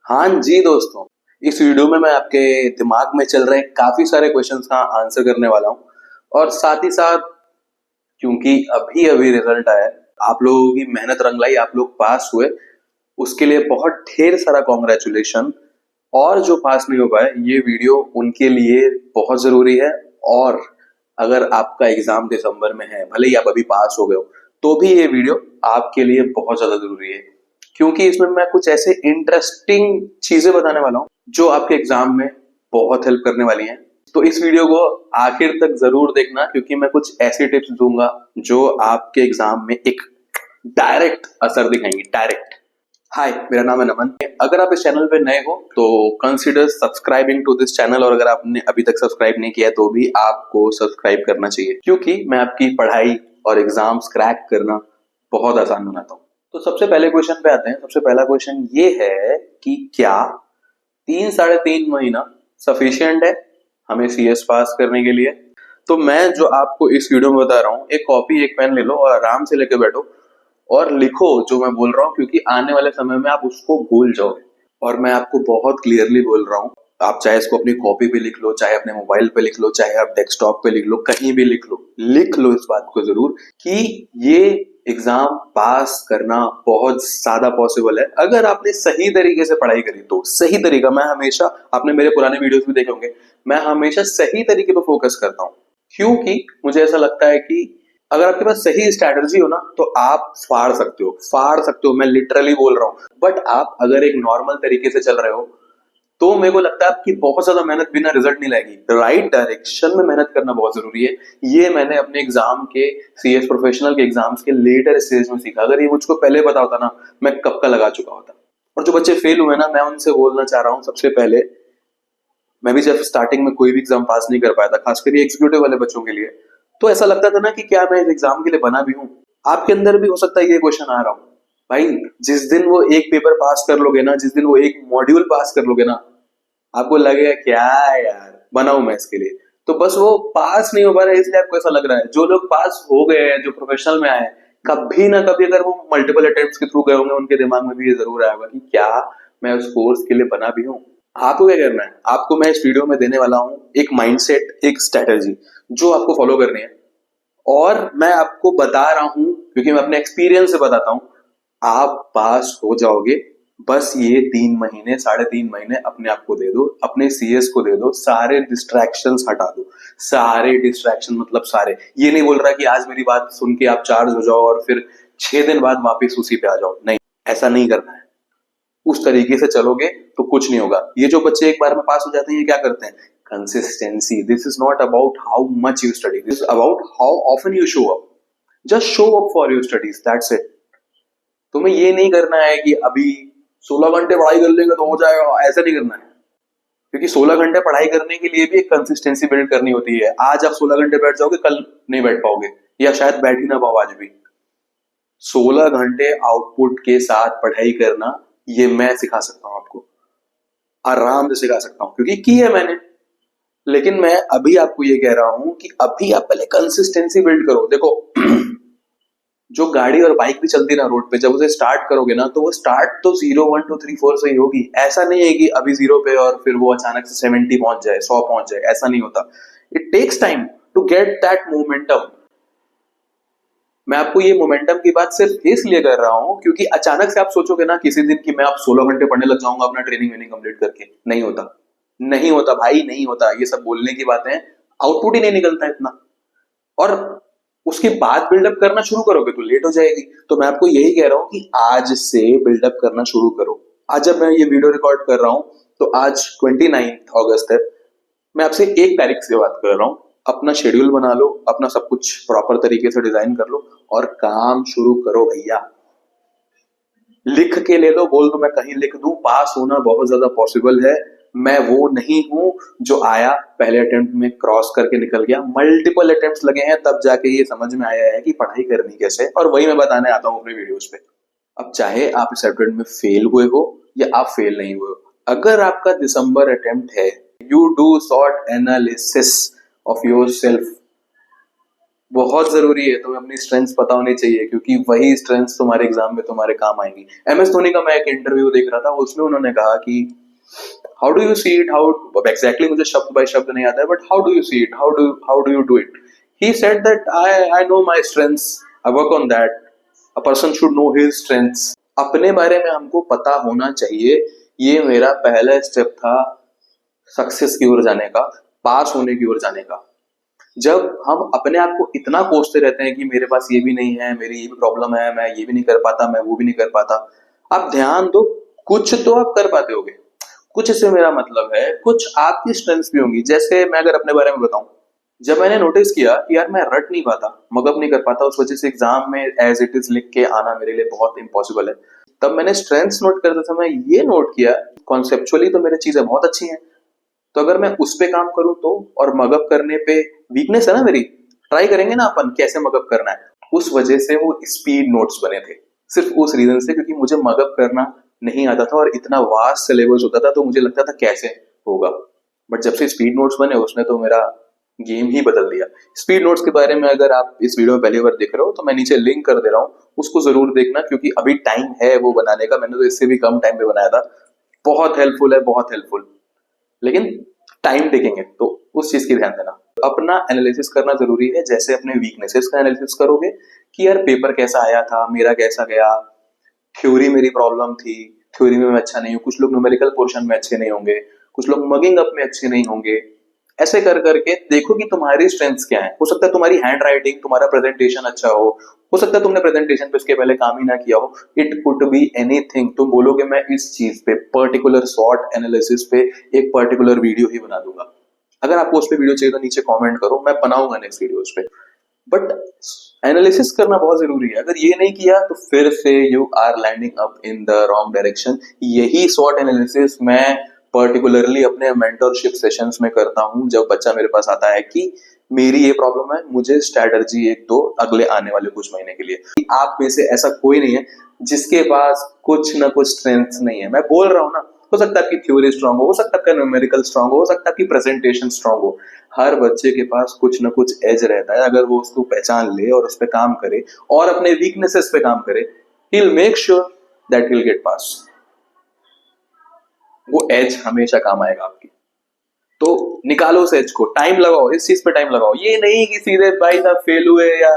हाँ जी दोस्तों, इस वीडियो में मैं आपके दिमाग में चल रहे काफी सारे क्वेश्चंस का आंसर करने वाला हूँ और साथ ही साथ क्योंकि अभी अभी रिजल्ट आया है, आप लोगों की मेहनत रंग लाई, आप लोग पास हुए, उसके लिए बहुत ढेर सारा कॉन्ग्रेचुलेशन। और जो पास नहीं हो पाए, ये वीडियो उनके लिए बहुत जरूरी है। और अगर आपका एग्जाम दिसंबर में है, भले ही आप अभी पास हो गए हो, तो भी ये वीडियो आपके लिए बहुत ज्यादा जरूरी है, क्योंकि इसमें मैं कुछ ऐसे इंटरेस्टिंग चीजें बताने वाला हूँ जो आपके एग्जाम में बहुत हेल्प करने वाली हैं। तो इस वीडियो को आखिर तक जरूर देखना, क्योंकि मैं कुछ ऐसी टिप्स दूंगा जो आपके एग्जाम में एक डायरेक्ट असर दिखाएंगे, डायरेक्ट। हाय, मेरा नाम है नमन। अगर आप इस चैनल पे नए हो तो consider subscribing to this channel, और अगर आपने अभी तक सब्सक्राइब नहीं किया तो भी आपको सब्सक्राइब करना चाहिए, क्योंकि मैं आपकी पढ़ाई और एग्जाम्स क्रैक करना बहुत आसान बनाता हूँ। तो सबसे पहले क्वेश्चन पे आते हैं। सबसे पहला क्वेश्चन ये है कि क्या 3 साढ़े 3 महीना सफिशिएंट है हमें सीएस पास करने के लिए? तो मैं जो आपको इस वीडियो में बता रहा हूँ, एक कॉपी एक पेन ले लो और आराम से लेके बैठो और लिखो जो मैं बोल रहा हूँ, क्योंकि आने वाले समय में आप उसको भूल जाओगे। और मैं आपको बहुत क्लियरली बोल रहा हूँ, आप चाहे इसको अपनी कॉपी पे लिख लो, चाहे अपने मोबाइल पे लिख लो, चाहे आप डेस्कटॉप पे लिख लो, कहीं भी लिख लो इस बात को जरूर कि ये एग्जाम पास करना बहुत ज्यादा पॉसिबल है अगर आपने सही तरीके से पढ़ाई करी तो। सही तरीका, मैं हमेशा, आपने मेरे पुराने वीडियोस भी देखे होंगे, मैं हमेशा सही तरीके पर फोकस करता हूँ, क्योंकि मुझे ऐसा लगता है कि अगर आपके पास सही स्ट्रैटेजी हो ना तो आप फाड़ सकते हो, मैं लिटरली बोल रहा हूँ। बट आप अगर एक नॉर्मल तरीके से चल रहे हो तो मेरे को लगता है आपकी बहुत ज्यादा मेहनत बिना रिजल्ट नहीं लाएगी। राइट डायरेक्शन में मेहनत करना बहुत जरूरी है। ये मैंने अपने एग्जाम के, सीएस प्रोफेशनल के एग्जाम्स के लेटर स्टेज में सीखा। अगर ये मुझको पहले पता होता ना, मैं कब का लगा चुका होता। और जो बच्चे फेल हुए ना, मैं उनसे बोलना चाह रहा हूँ, सबसे पहले, मैं भी जब स्टार्टिंग में कोई भी एग्जाम पास नहीं कर पाया था, खासकर ये एग्जीक्यूटिव वाले बच्चों के लिए, तो ऐसा लगता था ना कि क्या मैं इस एग्जाम के लिए बना भी हूँ। आपके अंदर भी हो सकता है ये क्वेश्चन आ रहा हो। भाई, जिस दिन वो एक पेपर पास कर लोगे ना, जिस दिन वो एक मॉड्यूल पास कर लोगे ना, आपको लगेगा क्या यार बना हूं मैं इसके लिए। तो बस वो पास नहीं हो पा रहा है, इसलिए आपको ऐसा लग रहा है। जो लोग पास हो गए हैं, जो प्रोफेशनल में आए हैं, कभी ना कभी अगर वो मल्टीपल अटेम्प्ट्स के थ्रू गए होंगे, उनके दिमाग में भी ये जरूर आया होगा कि क्या मैं उस कोर्स के लिए बना भी हूँ। आपको क्या करना है? आपको मैं इस वीडियो में देने वाला हूँ एक माइंडसेट, एक स्ट्रेटेजी जो आपको फॉलो करनी है। और मैं आपको बता रहा हूं क्योंकि मैं अपने एक्सपीरियंस से बताता हूं, आप पास हो जाओगे। बस ये 3 महीने, 3.5 महीने अपने आप को दे दो, अपने सीएस को दे दो, सारे डिस्ट्रैक्शंस हटा दो। सारे डिस्ट्रैक्शन मतलब सारे, ये नहीं बोल रहा कि आज मेरी बात सुन के आप चार्ज हो जाओ और फिर 6 दिन बाद वापस उसी पे आ जाओ, नहीं, ऐसा नहीं करना है। उस तरीके से चलोगे तो कुछ नहीं होगा। ये जो बच्चे एक बार में पास हो जाते हैं, ये क्या करते हैं? Consistency. This is not about how much you study, this is about how often you show up. Just show up for your studies, that's it. तुम्हें ये नहीं करना है कि अभी 16 घंटे पढ़ाई कर लेंगे तो हो जाएगा, ऐसा नहीं करना है। क्योंकि 16 घंटे पढ़ाई करने के लिए भी एक कंसिस्टेंसी बिल्ड करनी होती है। आज आप 16 घंटे बैठ जाओगे, कल नहीं बैठ पाओगे, या शायद बैठ ही ना पाओ आज भी। 16 घंटे आउटपुट के साथ पढ़ाई करना, ये मैं सिखा सकता हूं आपको, आराम से सिखा सकता हूं, क्योंकि की है मैंने। लेकिन मैं अभी आपको ये कह रहा हूं कि अभी आप पहले कंसिस्टेंसी बिल्ड करो। देखो, जो गाड़ी और बाइक भी चलती है ना रोड पे, जब उसे स्टार्ट करोगे ना, तो वो स्टार्ट तो 0 1 2 3 4 से ही होगी। ऐसा नहीं है कि अभी 0 पे और फिर वो अचानक से 70 पहुंच जाए, 100 पहुंच जाए, ऐसा नहीं होता। It takes time to get that momentum. मैं आपको ये मोमेंटम की बात सिर्फ इसलिए कर रहा हूं क्योंकि अचानक से आप सोचोगे ना किसी दिन कि मैं आप 16 घंटे पढ़ने लग जाऊंगा अपना ट्रेनिंग वेनिंग कंप्लीट करके, नहीं होता। नहीं होता भाई, नहीं होता। ये सब बोलने की बातें हैं, आउटपुट ही नहीं निकलता इतना। और उसके बाद बिल्डअप करना शुरू करोगे तो लेट हो जाएगी। तो मैं आपको यही कह रहा हूं कि आज से बिल्डअप करना शुरू करो। आज जब मैं ये वीडियो रिकॉर्ड कर रहा हूं तो आज 29 अगस्त है। मैं आपसे 1 तारीख से बात कर रहा हूं। अपना शेड्यूल बना लो, अपना सब कुछ प्रॉपर तरीके से डिजाइन कर लो और काम शुरू करो भैया। लिख के ले लो, बोल दो मैं कहीं लिख दूं, पास होना बहुत ज्यादा पॉसिबल है। मैं वो नहीं हूं जो आया पहले अटेम्प्ट में क्रॉस करके निकल गया। मल्टीपल अटेम्प्ट्स लगे हैं, तब जाके ये समझ में आया है कि पढ़ाई करनी कैसे, और वही मैं बताने आता हूं अपने वीडियोस पे। अब चाहे आप इस अटेम्प्ट में फेल हुए हो या आप फेल नहीं हुए हो, अगर आपका दिसंबर अटेम्प्ट है, you do short analysis of your self. बहुत जरूरी है, तुम्हें अपनी स्ट्रेंथ्स पता होनी चाहिए, क्योंकि वही स्ट्रेंथ्स तुम्हारे एग्जाम में तुम्हारे काम आएंगी। एमएस धोनी का मैं एक इंटरव्यू देख रहा था, उसमें उन्होंने कहा कि how do you see it, how exactly मुझे शब्द बाय शब्द नहीं आता है, but how do you see it, how do you do it. He said that I know my strengths, I work on that. A person should know his strengths. अपने बारे में हमको पता होना चाहिए। ये मेरा पहला स्टेप था सक्सेस की ओर जाने का, पास होने की ओर जाने का। जब हम अपने आप को इतना कोसते रहते हैं कि मेरे पास ये भी नहीं है, मेरी ये भी प्रॉब्लम है, मैं ये भी नहीं कर पाता, मैं वो भी नहीं कर पाता, आप ध्यान दो, कुछ तो आप कर पाते होगे। कुछ से मेरा मतलब है कुछ आपकी स्ट्रेंथ्स भी होंगी। जैसे मैं अगर अपने बारे में बताऊं, जब मैंने नोटिस किया कि यार मैं रट नहीं पाता, मगअप नहीं कर पाता, उस वजह से एग्जाम में एज इट इज लिख के आना मेरे लिए बहुत इंपॉसिबल है, तब मैंने स्ट्रेंथ्स नोट करते समय ये नोट किया, कॉन्सेप्चुअली तो मेरी चीजें बहुत अच्छी हैं, तो अगर मैं उस पे काम करूं तो, और मगअप करने पे वीकनेस है ना मेरी, ट्राई करेंगे ना अपन कैसे मगअप करना है। उस वजह से वो स्पीड नोट्स बने थे, सिर्फ उस रीजन से, क्योंकि मुझे मगअप करना नहीं आता था और इतना वास्ट सिलेबस होता था, तो मुझे लगता था कैसे होगा। बट जब से स्पीड नोट्स बने, उसने तो मेरा गेम ही बदल दिया। स्पीड नोट्स के बारे में अगर आप इस वीडियो में पहली बार देख रहे हो तो मैं नीचे लिंक कर दे रहा हूँ, उसको जरूर देखना, क्योंकि अभी टाइम है वो बनाने का, मैंने तो इससे भी कम टाइम पे बनाया था। बहुत हेल्पफुल है, बहुत हेल्पफुल, लेकिन टाइम टेकिंग है, तो उस चीज की ध्यान देना। अपना एनालिसिस करना जरूरी है, जैसे अपने वीकनेसेस का एनालिसिस करोगे कि यार पेपर कैसा आया था, मेरा कैसा गया, थ्योरी मेरी प्रॉब्लम थी, थ्योरी में मैं अच्छा नहीं हूँ, कुछ लोग न्यूमेरिकल पोर्शन में अच्छे नहीं होंगे, कुछ लोग मगिंग अप में अच्छे नहीं होंगे। ऐसे कर करके देखो कि तुम्हारी स्ट्रेंथ्स क्या है। हो सकता है तुम्हारी हैंड राइटिंग, तुम्हारा प्रेजेंटेशन अच्छा हो सकता है तुमने प्रेजेंटेशन पे इसके पहले काम ही ना किया हो, इट कुड बी एनीथिंग। तुम बोलोगे मैं इस चीज पे पर्टिकुलर शॉर्ट एनालिसिस पे एक पर्टिकुलर वीडियो ही बना दूंगा। अगर आपको उस पे वीडियो चाहिए तो नीचे कमेंट करो, मैं बनाऊंगा नेक्स्ट वीडियो उस पे। बट एनालिसिस करना बहुत जरूरी है, अगर ये नहीं किया तो फिर से you are landing up in the wrong direction. यही शॉर्ट एनालिसिस मैं पर्टिकुलरली अपने मेंटरशिप सेशंस में करता हूं, जब बच्चा मेरे पास आता है कि मेरी ये प्रॉब्लम है, मुझे स्ट्रैटेजी एक दो अगले आने वाले कुछ महीने के लिए। आप में से ऐसा कोई नहीं है जिसके पास कुछ ना कुछ स्ट्रेंथ नहीं है। मैं बोल रहा हूँ ना, हो सकता है आपकी थ्योरी स्ट्रांग हो सकता है आपका न्यूमेरिकल स्ट्रांग हो सकता है आपकी प्रेजेंटेशन स्ट्रांग हो। हर बच्चे के पास कुछ ना कुछ एज रहता है, अगर वो उसको पहचान ले और उस पर काम करे और अपने वीकनेसेस पे काम करे, he will make sure that he will get pass. वो एज हमेशा काम आएगा आपकी। तो निकालो उस एज को, टाइम लगाओ, इस चीज पे टाइम लगाओ। ये नहीं कि सीधे भाई साहब फेल हुए या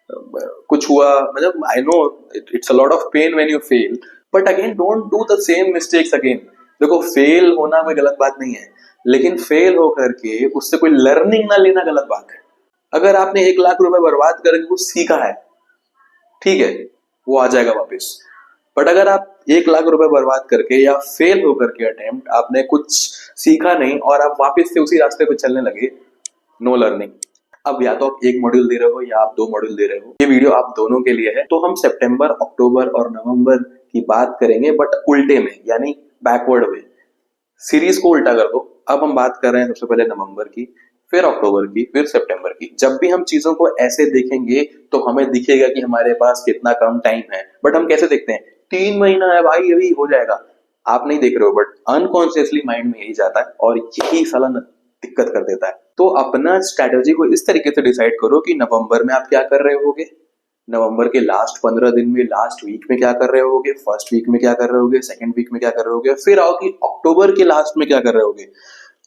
कुछ हुआ, मतलब I know it's a lot of pain when you fail, but again don't do the same mistakes again. देखो फेल होना कोई गलत बात नहीं है, लेकिन फेल होकर के उससे कोई लर्निंग ना लेना गलत बात है। अगर आपने 1 लाख रुपए बर्बाद करके कुछ सीखा है, ठीक है, वो आ जाएगा वापस। बट अगर आप 1 लाख रुपए बर्बाद करके या फेल होकर के अटेम्प्ट, आपने कुछ सीखा नहीं और आप वापस से उसी रास्ते पे चलने लगे, नो लर्निंग। अब या तो आप एक मॉड्यूल दे रहे हो या आप 2 मॉड्यूल दे रहे हो, ये वीडियो आप दोनों के लिए है। तो हम सितंबर, अक्टूबर और नवंबर की बात करेंगे, बट उल्टे में, यानी बैकवर्ड वे। सीरीज को उल्टा कर दो। अब हम बात कर रहे हैं सबसे पहले नवंबर की, फिर अक्टूबर की, फिर सितंबर की। जब भी हम चीजों को ऐसे देखेंगे तो हमें दिखेगा कि हमारे पास कितना कम टाइम है, बट हम कैसे देखते हैं, 3 महीना है भाई, अभी हो जाएगा। आप नहीं देख रहे हो, बट अनकॉन्शियसली माइंड में यही जाता है और यही साला दिक्कत कर देता है। तो अपना स्ट्रैटेजी को इस तरीके से डिसाइड करो कि नवंबर में आप क्या कर रहे होगे, नवंबर के लास्ट 15 दिन में, लास्ट वीक में क्या कर रहे होगे, फर्स्ट वीक में क्या कर रहे होगे, सेकंड वीक में क्या कर रहे होगे, फिर आओ कि अक्टूबर के लास्ट में क्या कर रहे होगे,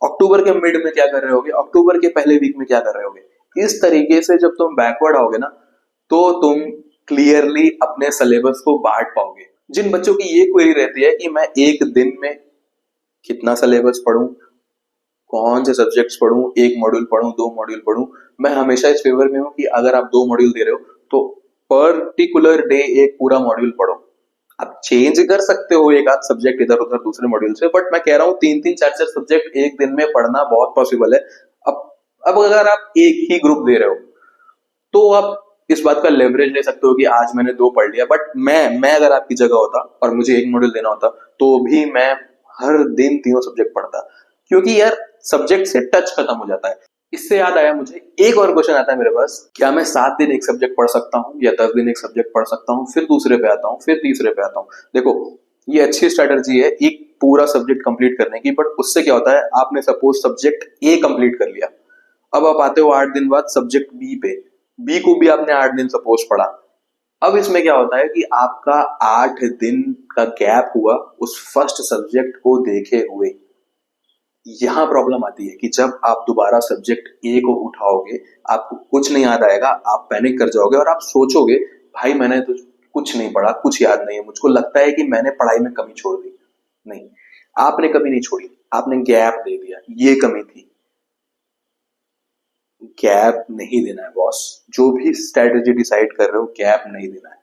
अक्टूबर के मिड में क्या कर रहे होगे, अक्टूबर के पहले वीक में क्या कर रहे होगे। इस तरीके से जब तुम बैकवर्ड आओगे ना, तो तुम क्लियरली अपने सिलेबस को बांट पाओगे। जिन बच्चों की ये क्वेरी रहती है कि मैं एक दिन में कितना सिलेबस पढूं, कौन से सब्जेक्ट्स पढूं, 1 मॉड्यूल पढूं, 2 मॉड्यूल पढूं, मैं हमेशा इस फेवर में हूं कि अगर आप 2 मॉड्यूल दे रहे हो तो पर्टिकुलर डे एक पूरा मॉड्यूल पढ़ो। आप चेंज कर सकते हो एक आध सब्जेक्ट इधर उधर दूसरे मॉड्यूल से, बट मैं कह रहा हूँ 3-3, 4-4 सब्जेक्ट एक दिन में पढ़ना बहुत पॉसिबल है। अब अब अगर आप एक ही ग्रुप दे रहे हो तो आप इस बात का लेवरेज ले सकते हो कि आज मैंने 2 पढ़ लिया, बट मैं अगर आपकी जगह होता और मुझे 1 मॉड्यूल देना होता तो भी मैं हर दिन तीनों सब्जेक्ट पढ़ता, क्योंकि यार सब्जेक्ट से टच खत्म हो जाता है। इससे याद आया मुझे, एक और क्वेश्चन आता है मेरे पास, क्या मैं 7 दिन एक सब्जेक्ट पढ़ सकता हूँ या 10 दिन एक सब्जेक्ट पढ़ सकता हूँ, फिर दूसरे पे आता हूँ, फिर तीसरे पे आता हूँ। देखो ये अच्छी स्ट्रेटजी है एक पूरा सब्जेक्ट कंप्लीट करने की, बट उससे क्या होता है, आपने सपोज सब्जेक्ट ए कंप्लीट कर लिया, अब आप आते हो 8 दिन बाद सब्जेक्ट बी पे, बी को भी आपने 8 दिन सपोज पढ़ा। अब इसमें क्या होता है कि आपका 8 दिन का गैप हुआ उस फर्स्ट सब्जेक्ट को देखे हुए। यहां प्रॉब्लम आती है कि जब आप दोबारा सब्जेक्ट ए को उठाओगे, आपको कुछ नहीं याद आएगा, आप पैनिक कर जाओगे और आप सोचोगे भाई मैंने तो कुछ नहीं पढ़ा, कुछ याद नहीं है, मुझको लगता है कि मैंने पढ़ाई में कमी छोड़ दी। नहीं, आपने कमी नहीं छोड़ी, आपने गैप दे दिया, ये कमी थी। गैप नहीं देना है बॉस, जो भी स्ट्रेटेजी डिसाइड कर रहे हो गैप नहीं देना है,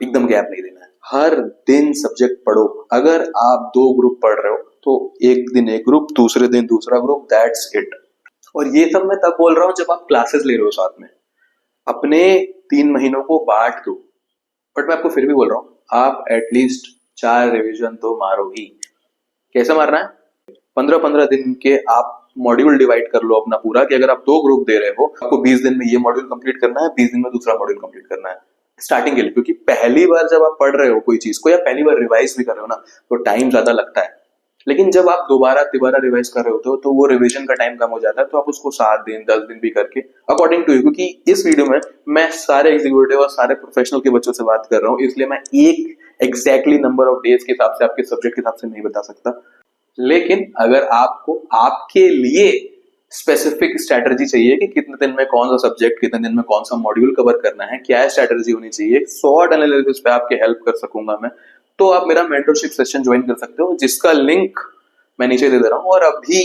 एकदम गैप नहीं देना है। हर दिन सब्जेक्ट पढ़ो। अगर आप 2 ग्रुप पढ़ रहे हो तो एक दिन एक ग्रुप, दूसरे दिन दूसरा ग्रुप, दैट्स इट। और ये सब मैं तब बोल रहा हूँ जब आप क्लासेस ले रहे हो साथ में, अपने 3 महीनों को बांट दो। बट मैं आपको फिर भी बोल रहा हूँ आप एटलीस्ट 4 रिवीजन तो मारो ही। कैसे मारना है? 15-15 दिन के आप मॉड्यूल डिवाइड कर लो अपना पूरा, कि अगर आप 2 ग्रुप दे रहे हो, आपको 20 दिन में ये मॉड्यूल कंप्लीट करना है, 20 दिन में दूसरा मॉड्यूल कंप्लीट करना है स्टार्टिंग के लिए। क्योंकि पहली बार जब आप पढ़ रहे हो कोई चीज को, या पहली बार रिवाइज भी कर रहे हो ना, तो टाइम ज्यादा लगता है। लेकिन जब आप दोबारा तिबारा रिवाइज कर रहे होते हो तो वो रिवीजन का टाइम कम हो जाता है, तो आप उसको 7 दिन 10 दिन भी करके अकॉर्डिंग टू यू। क्योंकि इस वीडियो में मैं सारे एग्जीक्यूटिव और सारे प्रोफेशनल के बच्चों से बात कर रहा हूँ, इसलिए मैं एक एग्जैक्टली नंबर ऑफ डेज के हिसाब से आपके सब्जेक्ट के हिसाब से नहीं बता सकता। लेकिन अगर आपको आपके लिए स्पेसिफिक स्ट्रैटेजी चाहिए कि कितने दिन में कौन सा सब्जेक्ट, कितने दिन में कौन सा मॉड्यूल कवर करना है, क्या स्ट्रैटेजी होनी चाहिए, शॉर्ट एनालिसिस पे आपके हेल्प कर सकूंगा मैं, तो आप मेरा मेंटरशिप सेशन ज्वाइन कर सकते हो, जिसका लिंक मैं नीचे दे रहा हूँ। और अभी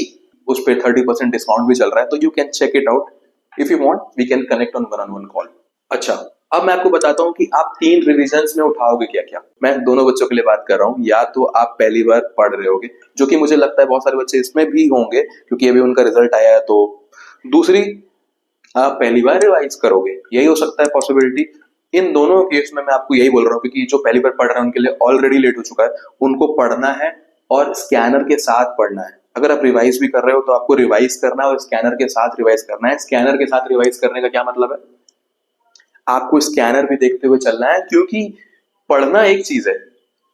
उस पर 30% डिस्काउंट भी चल रहा है, तो you can check it out. If you want we can connect on one call. अच्छा, अब मैं आपको बताता हूँ कि आप 3 रिविजन्स में उठाओगे क्या क्या। मैं दोनों बच्चों के लिए बात कर रहा हूँ। या तो आप पहली बार पढ़ रहे होगे, जो कि मुझे लगता है बहुत सारे बच्चे इसमें भी होंगे क्योंकि अभी उनका रिजल्ट आया है। तो दूसरी, आप पहली बार रिवाइज करोगे, यही हो सकता है पॉसिबिलिटी। इन दोनों केस में मैं आपको यही बोल रहा हूँ, क्योंकि जो पहली बार पढ़ रहे हैं उनके लिए ऑलरेडी लेट हो चुका है, उनको पढ़ना है और स्कैनर के साथ पढ़ना है। अगर आप रिवाइज भी कर रहे हो तो आपको रिवाइज करना है और स्कैनर के साथ रिवाइज करना है। स्कैनर के साथ रिवाइज करने का क्या मतलब है? आपको स्कैनर भी देखते हुए चलना है, क्योंकि पढ़ना एक चीज है,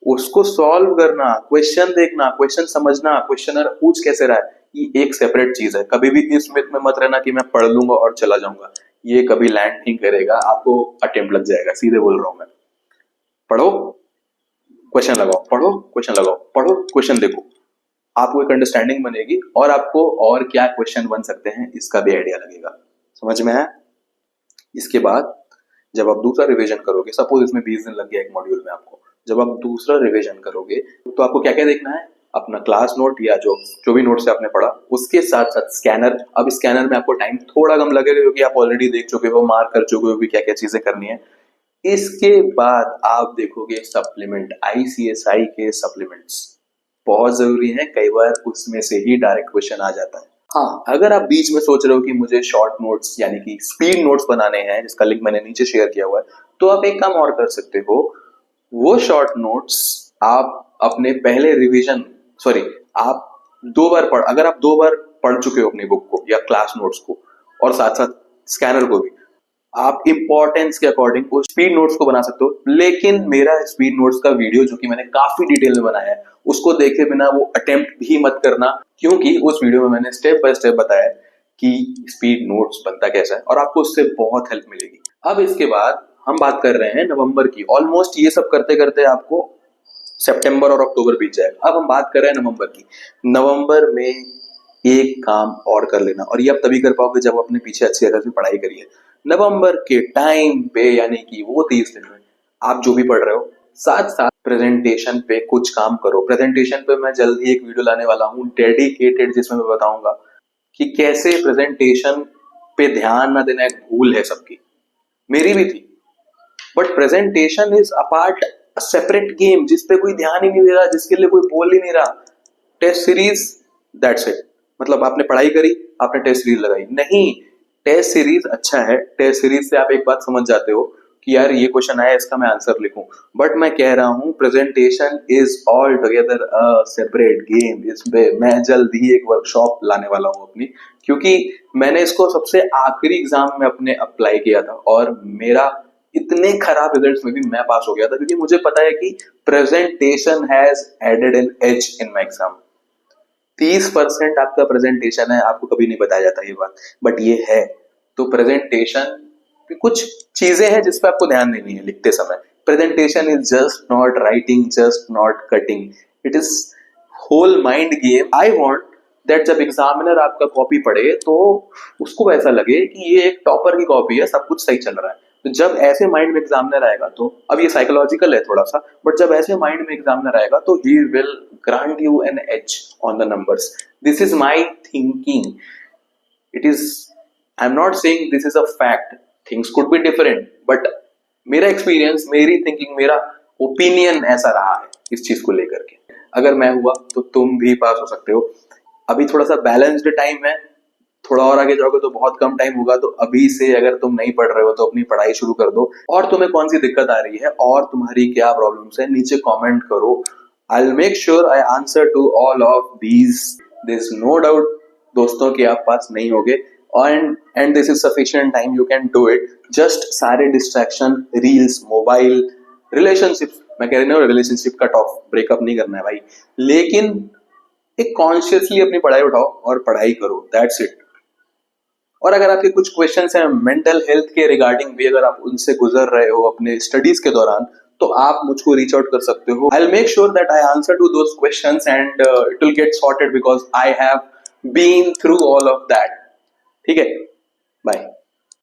उसको सॉल्व करना, क्वेश्चन देखना, क्वेश्चन समझना, क्वेश्चनर पूछ कैसे रहा है, ये एक सेपरेट चीज है। कभी भी इस मिथ में मत रहना कि मैं पढ़ लूंगा और चला जाऊंगा, ये कभी लैंड नहीं करेगा, आपको अटेम्प्ट लग जाएगा। सीधे बोल रहा हूं मैं, पढ़ो क्वेश्चन लगाओ, पढ़ो क्वेश्चन लगाओ, पढ़ो क्वेश्चन देखो, आपको एक अंडरस्टैंडिंग बनेगी और आपको और क्या क्वेश्चन बन सकते हैं इसका भी आइडिया लगेगा। समझ में आया? इसके बाद जब आप दूसरा रिवीजन करोगे, सपोज इसमें 20 दिन लग गया एक मॉड्यूल में आपको, जब आप दूसरा रिवीजन करोगे तो आपको क्या क्या देखना है? अपना क्लास नोट या जो जो भी नोट से आपने पढ़ा, उसके साथ साथ स्कैनर। अब स्कैनर में आपको टाइम थोड़ा कम लगेगा क्योंकि आप ऑलरेडी देख चुके हो, मार्क कर चुके हो कि क्या क्या चीजें करनी है। इसके बाद आप देखोगे सप्लीमेंट, आईसीएसआई के सप्लीमेंट्स बहुत जरूरी है, कई बार उसमें से ही डायरेक्ट क्वेश्चन आ जाता है। हाँ, अगर आप बीच में सोच रहे हो कि मुझे शॉर्ट नोट्स यानी कि स्पीड नोट्स बनाने हैं, जिसका लिंक मैंने नीचे शेयर किया हुआ है, तो आप एक काम और कर सकते हो। वो शॉर्ट नोट्स आप अपने पहले रिवीजन, सॉरी, आप 2 बार पढ़, अगर आप 2 बार पढ़ चुके हो अपनी बुक को या क्लास नोट्स को और साथ साथ स्कैनर को भी, आप इंपॉर्टेंस के अकॉर्डिंग वो स्पीड नोट्स को बना सकते हो। लेकिन मेरा स्पीड नोट्स का वीडियो जो कि मैंने काफी डिटेल में बनाया है, उसको देखे बिना वो अटेम्प्ट भी मत करना, क्योंकि उस वीडियो में मैंने स्टेप बाय स्टेप बताया कि स्पीड नोट्स बनता कैसा है और आपको उससे बहुत हेल्प मिलेगी। अब इसके बाद हम बात कर रहे हैं नवंबर की। ऑलमोस्ट ये सब करते करते आपको सितंबर और अक्टूबर बीत जाएगा। अब हम बात कर रहे हैं नवंबर की। नवंबर में एक काम और कर लेना, और ये आप तभी कर पाओगे जब अपने पीछे अच्छी तरह से पढ़ाई करिए। नवंबर के टाइम पे, यानी कि वो 30 दिन में आप जो भी पढ़ रहे हो, साथ साथ प्रेजेंटेशन पे कुछ काम करो। प्रेजेंटेशन पे मैं जल्द ही एक वीडियो लाने वाला हूँ डेडिकेटेड, जिसमें मैं बताऊंगा कि कैसे प्रेजेंटेशन पे ध्यान ना देना एक भूल है सबकी, मेरी भी थी। But presentation is apart separate game, जिसपे कोई ध्यान ही नहीं दे रहा, जिसके लिए कोई बोल ही नहीं रहा। Test series, that's it. मतलब आपने पढ़ाई करी, आपने टेस्ट सीरीज लगाई, नहीं। टेस्ट सीरीज अच्छा है, टेस्ट सीरीज से आप एक बात समझ जाते हो कि यार ये क्वेश्चन आया, इसका मैं आंसर लिखूं। बट मैं कह रहा हूं presentation is all together a separate game. इस पे मैं जल्द ही एक वर्कशॉप लाने वाला हूं अपनी, क्योंकि मैंने इसको सबसे आखिरी एग्जाम में अपने अप्लाई किया था और मेरा इतने खराब रिजल्ट्स में भी मैं पास हो गया था, क्योंकि मुझे पता है कि presentation has added an edge in my exam. 30% आपका प्रेजेंटेशन है, आपको कभी नहीं बताया जाता ये बात, बट ये है। तो प्रेजेंटेशन कुछ चीजें हैं जिस पे आपको ध्यान देनी है लिखते समय। Presentation is just not writing, just not cutting, it is whole mind game. I want that जब एग्जामिनर आपका कॉपी पढ़े तो उसको ऐसा लगे कि ये एक टॉपर की कॉपी है, सब कुछ सही चल रहा है। तो जब ऐसे माइंड में एग्जामिनर आएगा, तो अब ये साइकोलॉजिकल है थोड़ा सा, बट जब ऐसे माइंड में एग्जामिनर आएगा तो he will grant you an edge on the numbers. This is my thinking, it is, I am not saying this is a fact, things could be different, but मेरा experience, मेरी thinking, मेरा opinion ऐसा रहा है इस चीज को लेकर के। अगर मैं हुआ तो तुम भी पास हो सकते हो। अभी थोड़ा सा बैलेंस्ड टाइम है, थोड़ा और आगे जाओगे तो बहुत कम टाइम होगा, तो अभी से अगर तुम नहीं पढ़ रहे हो तो अपनी पढ़ाई शुरू कर दो। और तुम्हें कौन सी दिक्कत आ रही है और तुम्हारी क्या प्रॉब्लम्स है नीचे कमेंट करो। I will make sure I answer to all of these. There is no doubt दोस्तों कि आप पास नहीं होगे, and this is sufficient time, you can do it. Just सारे डिस्ट्रैक्शन, रील्स, मोबाइल, रिलेशनशिप, मैं कह रही हूँ रिलेशनशिप कट ऑफ, ब्रेकअप नहीं करना है भाई, लेकिन एक कॉन्शियसली अपनी पढ़ाई उठाओ और पढ़ाई करो, दैट्स इट। और अगर आपके कुछ क्वेश्चंस हैं मेंटल हेल्थ के रिगार्डिंग भी, अगर आप उनसे गुजर रहे हो अपने स्टडीज के दौरान, तो आप मुझको रीच आउट कर सकते हो। I will make sure that I answer to those questions and it will get sorted because I have been through all of that. ठीक है, बाय।